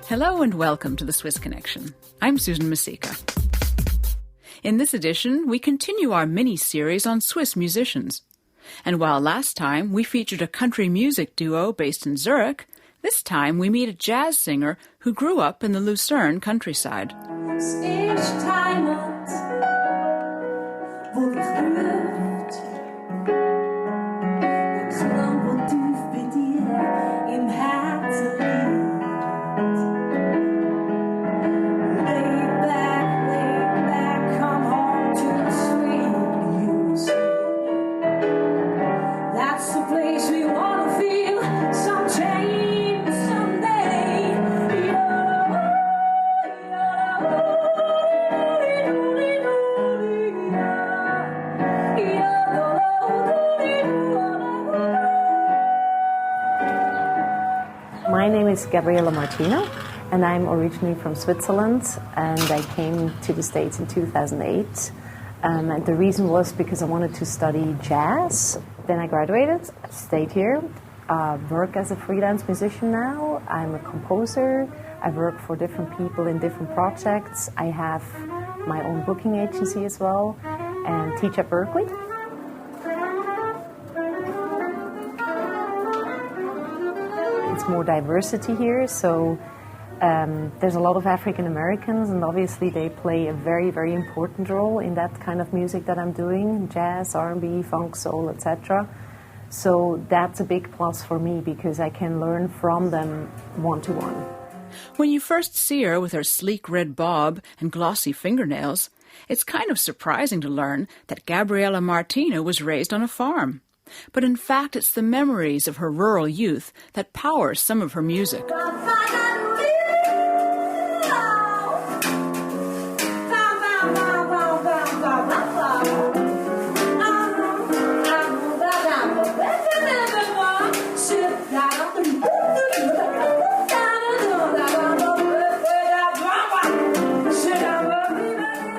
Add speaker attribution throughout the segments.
Speaker 1: Hello and welcome to the Swiss Connection. I'm Susan Masika. In this edition, we continue our mini-series on Swiss musicians. And while last time we featured a country music duo based in Zurich, this time we meet a jazz singer who grew up in the Lucerne countryside.
Speaker 2: My name is Gabriele Martina, and I'm originally from Switzerland, and I came to the States in 2008. And the reason was because I wanted to study jazz. Then I graduated, stayed here, work as a freelance musician now. I'm a composer. I work for different people in different projects. I have my own booking agency as well, and teach at Berkeley. It's more diversity here, so there's a lot of African Americans, and obviously they play a very, very important role in that kind of music that I'm doing, jazz, R&B, funk, soul, etc. So that's a big plus for me because I can learn from them one-to-one.
Speaker 1: When you first see her with her sleek red bob and glossy fingernails, it's kind of surprising to learn that Gabriele Martina was raised on a farm. But in fact, it's the memories of her rural youth that powers some of her music.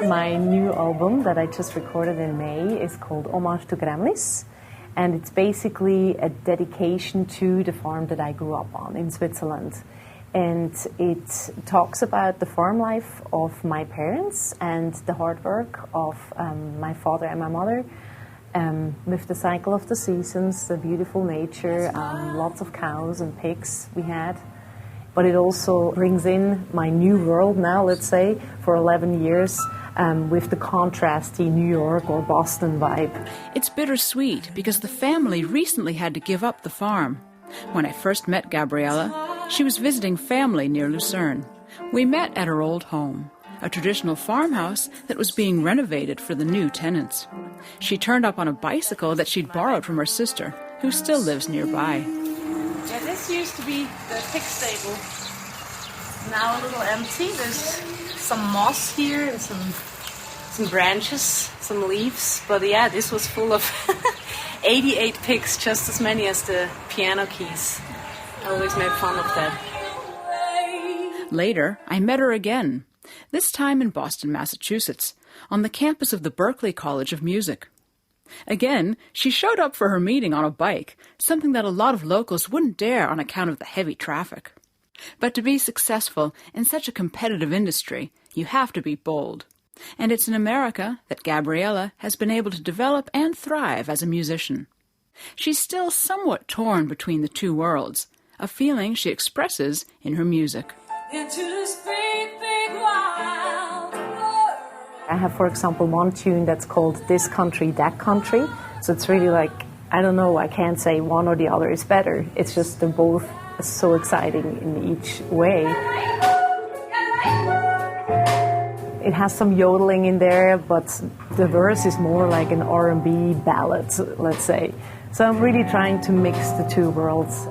Speaker 2: My new album that I just recorded in May is called Homage to Grämlis. And it's basically a dedication to the farm that I grew up on in Switzerland. And it talks about the farm life of my parents and the hard work of my father and my mother, with the cycle of the seasons, the beautiful nature, lots of cows and pigs we had. But it also brings in my new world now, let's say, for 11 years, with the contrasty New York or Boston vibe.
Speaker 1: It's bittersweet because the family recently had to give up the farm. When I first met Gabriele, she was visiting family near Lucerne. We met at her old home, a traditional farmhouse that was being renovated for the new tenants. She turned up on a bicycle that she'd borrowed from her sister, who still lives nearby.
Speaker 3: Yeah, this used to be the pig stable. Now a little empty. There's some moss here and some branches, some leaves. But yeah, this was full of 88 pigs, just as many as the piano keys. I always made fun of that.
Speaker 1: Later, I met her again, this time in Boston, Massachusetts, on the campus of the Berklee College of Music. Again, she showed up for her meeting on a bike, something that a lot of locals wouldn't dare on account of the heavy traffic. But to be successful in such a competitive industry, you have to be bold. And it's in America that Gabriele has been able to develop and thrive as a musician. She's still somewhat torn between the two worlds, a feeling she expresses in her music.
Speaker 2: I have, for example, one tune that's called This Country, That Country. So it's really like, I don't know, I can't say one or the other is better. It's just they're both so exciting in each way. It has some yodeling in there, but the verse is more like an R&B ballad, let's say. So I'm really trying to mix the two worlds.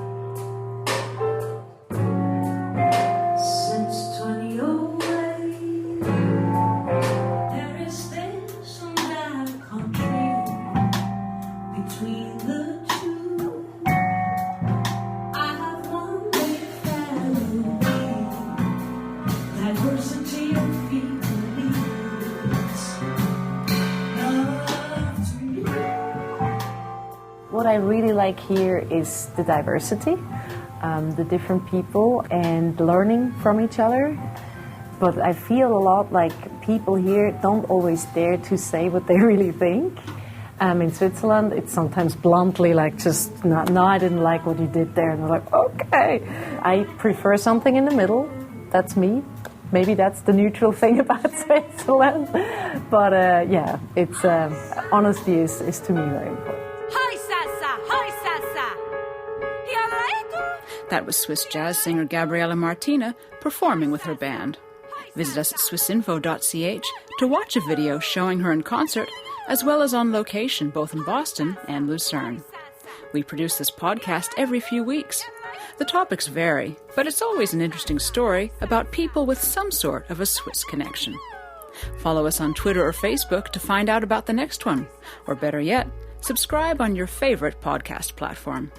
Speaker 2: What I really like here is the diversity. the different people and learning from each other. But I feel a lot like people here don't always dare to say what they really think. In Switzerland, it's sometimes bluntly like just, no, I didn't like what you did there. And I'm like, okay. I prefer something in the middle. That's me. Maybe that's the neutral thing about Switzerland. But yeah, it's honesty is to me very important.
Speaker 1: That was Swiss jazz singer Gabriella Martina performing with her band. Visit us at swissinfo.ch to watch a video showing her in concert, as well as on location both in Boston and Lucerne. We produce this podcast every few weeks. The topics vary, but it's always an interesting story about people with some sort of a Swiss connection. Follow us on Twitter or Facebook to find out about the next one, or better yet, subscribe on your favorite podcast platform.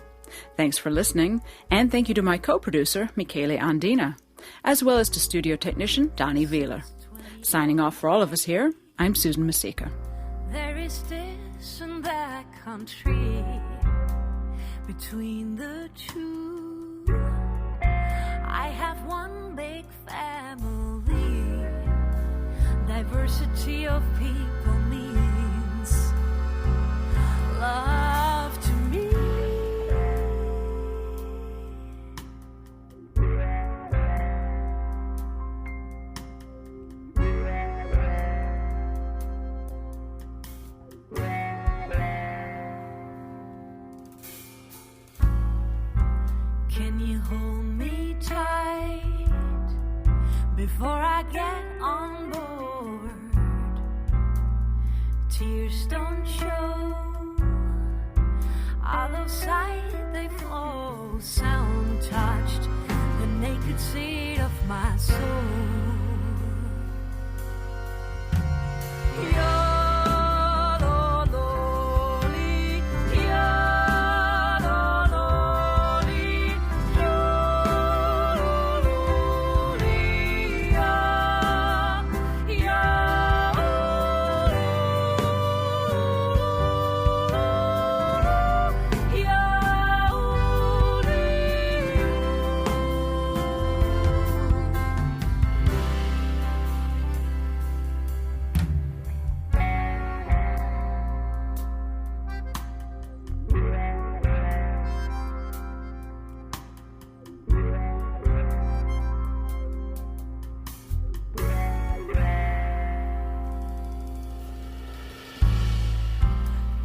Speaker 1: Thanks for listening, and thank you to my co-producer, Michele Andina, as well as to studio technician Donnie Wheeler. Signing off for all of us here, I'm Susan Masika.
Speaker 4: There is this and that country between the two. I have one big family. Diversity of people means love to me. Can you hold me tight before I get on board? Tears don't show, out of sight they flow. Sound touched the naked seat of my soul.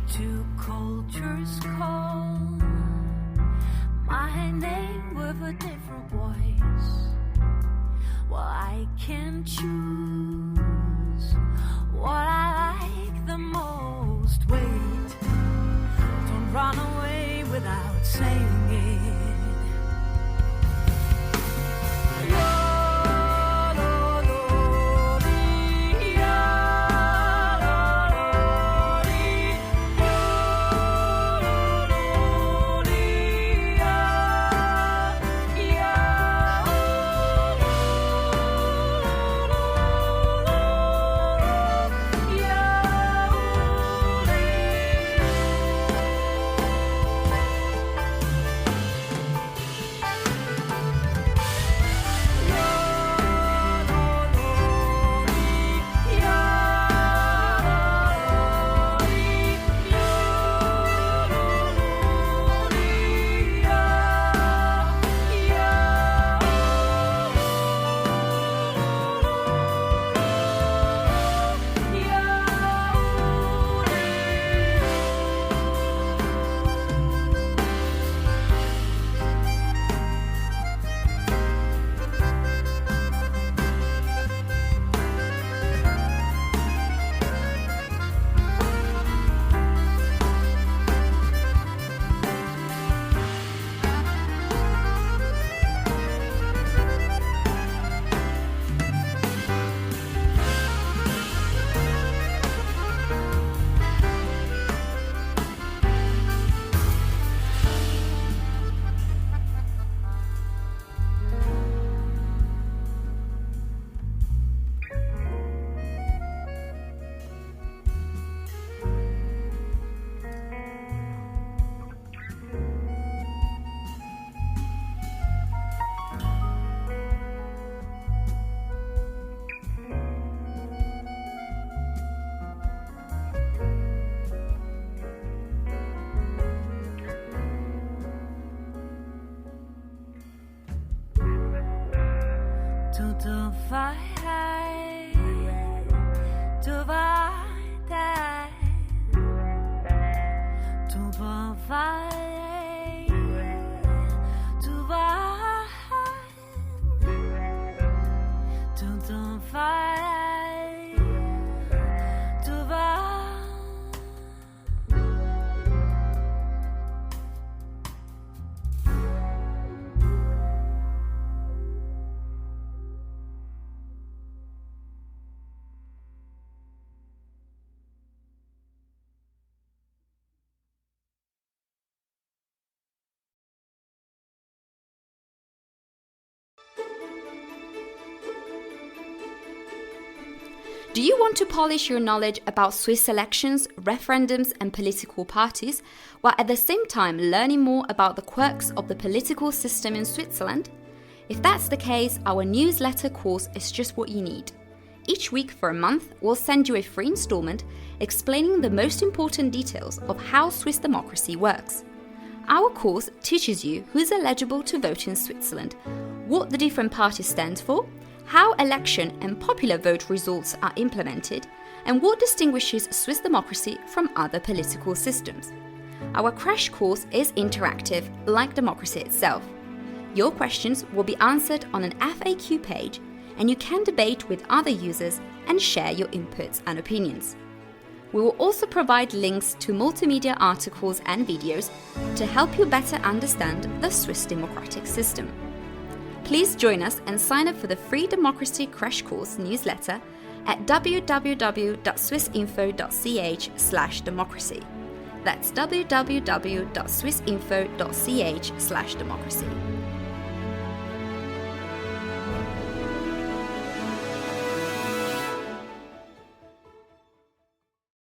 Speaker 4: Two cultures call my name with a different voice. Well, I can choose what I like the most. Wait, don't run away without saying it. du var der, du var vej, du var vej, du var.
Speaker 5: Do you want to polish your knowledge about Swiss elections, referendums and political parties, while at the same time learning more about the quirks of the political system in Switzerland? If that's the case, our newsletter course is just what you need. Each week for a month, we'll send you a free installment explaining the most important details of how Swiss democracy works. Our course teaches you who is eligible to vote in Switzerland, what the different parties stand for, how election and popular vote results are implemented, and what distinguishes Swiss democracy from other political systems. Our crash course is interactive, like democracy itself. Your questions will be answered on an FAQ page, and you can debate with other users and share your inputs and opinions. We will also provide links to multimedia articles and videos to help you better understand the Swiss democratic system. Please join us and sign up for the free Democracy Crash Course newsletter at www.swissinfo.ch/democracy. That's www.swissinfo.ch/democracy.